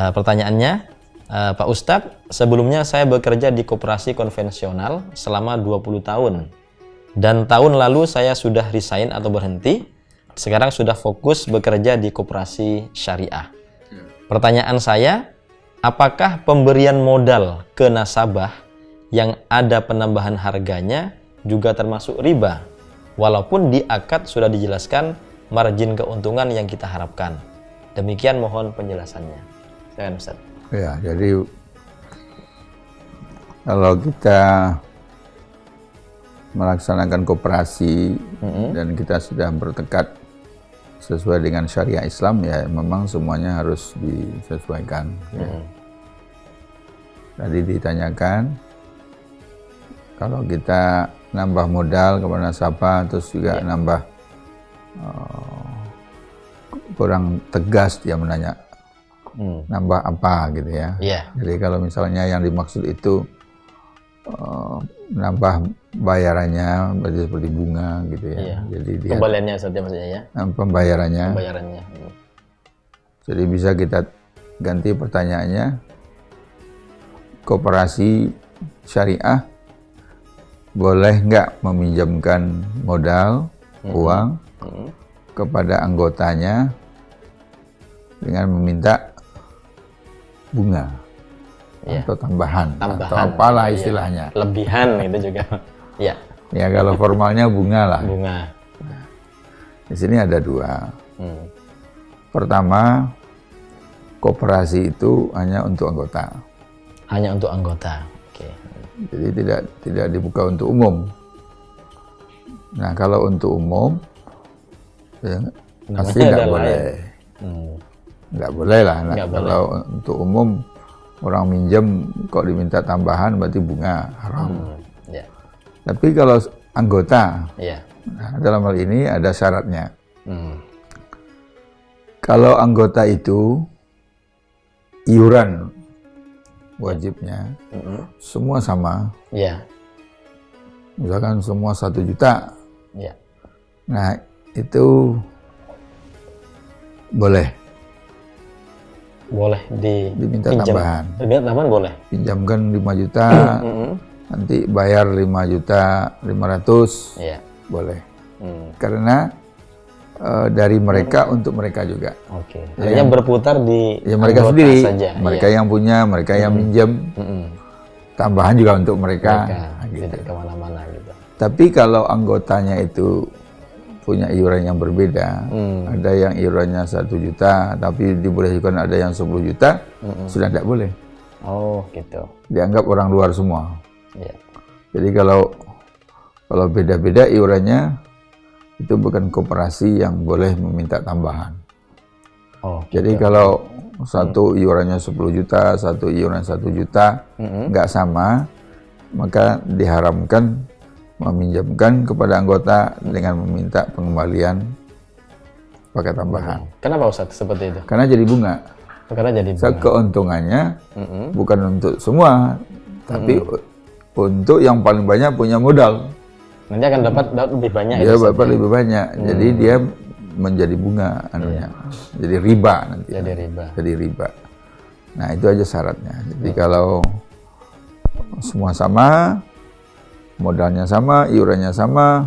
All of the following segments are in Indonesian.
Pertanyaannya, Pak Ustadz, sebelumnya saya bekerja di koperasi konvensional selama 20 tahun. Dan tahun lalu saya sudah resign atau berhenti. Sekarang sudah fokus bekerja di koperasi syariah. Pertanyaan saya, apakah pemberian modal ke nasabah yang ada penambahan harganya juga termasuk riba? Walaupun di akad sudah dijelaskan margin keuntungan yang kita harapkan. Demikian mohon penjelasannya. Silakan Ustaz. Ya, jadi kalau kita melaksanakan koperasi dan kita sudah bertekad sesuai dengan syariah Islam, ya memang semuanya harus disesuaikan. Ya. Tadi ditanyakan, kalau kita nambah modal kepada nasabah, terus juga nambah kurang tegas dia menanya, nambah apa gitu ya. Jadi kalau misalnya yang dimaksud itu nambah bayarannya berarti seperti bunga gitu ya. Jadi dia kembaliannya saja maksudnya ya. Pembayarannya. Pembayarannya. Jadi bisa kita ganti pertanyaannya, koperasi syariah boleh nggak meminjamkan modal uang kepada anggotanya dengan meminta bunga atau tambahan atau apalah istilahnya, lebihan itu juga. Ya kalau formalnya bunga lah. Bunga. Di sini ada dua. Pertama, koperasi itu hanya untuk anggota. Hanya untuk anggota. Oke. Jadi tidak dibuka untuk umum. Nah kalau untuk umum, ya, pasti tidak boleh. Nggak boleh lah. Nah, kalau untuk umum orang minjem kok diminta tambahan berarti bunga, haram. Tapi kalau anggota, nah, dalam hal ini ada syaratnya. Kalau anggota itu iuran wajibnya semua sama. Misalkan semua 1 juta. Nah itu boleh. Boleh diminta tambahan. Diminta tambahan boleh. Pinjamkan 5 juta, nanti bayar 5.500.000. Boleh. Karena dari mereka untuk mereka juga. Yang berputar di mereka sendiri saja. Mereka yang punya, mereka yang minjem. Tambahan juga untuk mereka. Gitu. Tidak kemana-mana gitu. Tapi kalau anggotanya itu punya iuran yang berbeda, ada yang iurannya 1 juta, tapi dibolehkan ada yang 10 juta, sudah tidak boleh. Oh gitu. Dianggap orang luar semua. Jadi kalau beda-beda iurannya, itu bukan koperasi yang boleh meminta tambahan. Jadi kalau satu iurannya 10 juta, satu iuran 1 juta, nggak sama, maka diharamkan meminjamkan kepada anggota dengan meminta pengembalian pakai tambahan. Kenapa Ustaz seperti itu? Karena jadi bunga. Karena jadi bunga. Keuntungannya bukan untuk semua, tapi untuk yang paling banyak punya modal. Nanti akan dapat lebih banyak. Dia dapat lebih banyak. Jadi dia menjadi bunga anunya. Jadi riba nanti. Jadi riba. Nah, itu aja syaratnya. Jadi kalau semua sama, modalnya sama, iurannya sama,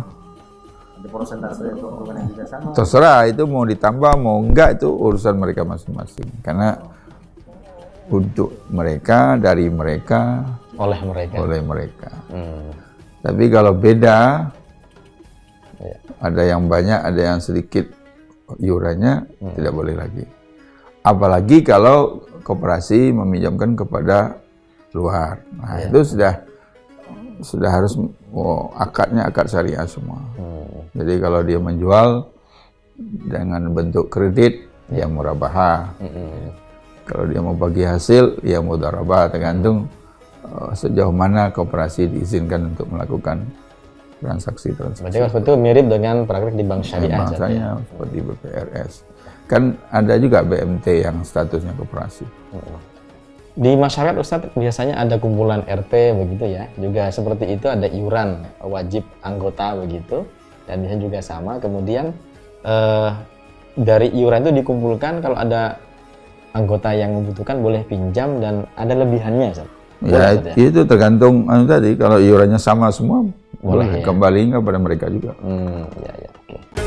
ada persentase keuntungan yang juga sama. Terserah itu mau ditambah mau enggak, itu urusan mereka masing-masing. Karena untuk mereka, dari mereka, oleh mereka. Tapi kalau beda, ada yang banyak, ada yang sedikit iurannya, tidak boleh lagi. Apalagi kalau koperasi meminjamkan kepada luar. Nah, itu sudah harus akadnya akad syariah semua. Jadi kalau dia menjual dengan bentuk kredit, ya murabahah. Kalau dia mau bagi hasil, ya mudharabah, tergantung sejauh mana koperasi diizinkan untuk melakukan transaksi-transaksi. Berarti kalau itu mirip dengan praktik di bank syariah. Bangsanya seperti BPRS. Kan ada juga BMT yang statusnya koperasi. Di masyarakat Ustadz biasanya ada kumpulan RT begitu ya, juga seperti itu ada iuran wajib anggota begitu, dan biasanya juga sama. Kemudian dari iuran itu dikumpulkan, kalau ada anggota yang membutuhkan boleh pinjam dan ada lebihannya, Ustaz? Ya, Ustaz, ya? itu tergantung tadi. Kalau iurannya sama semua, Boleh, boleh ya? kembali kepada mereka juga. Ya, ya, oke.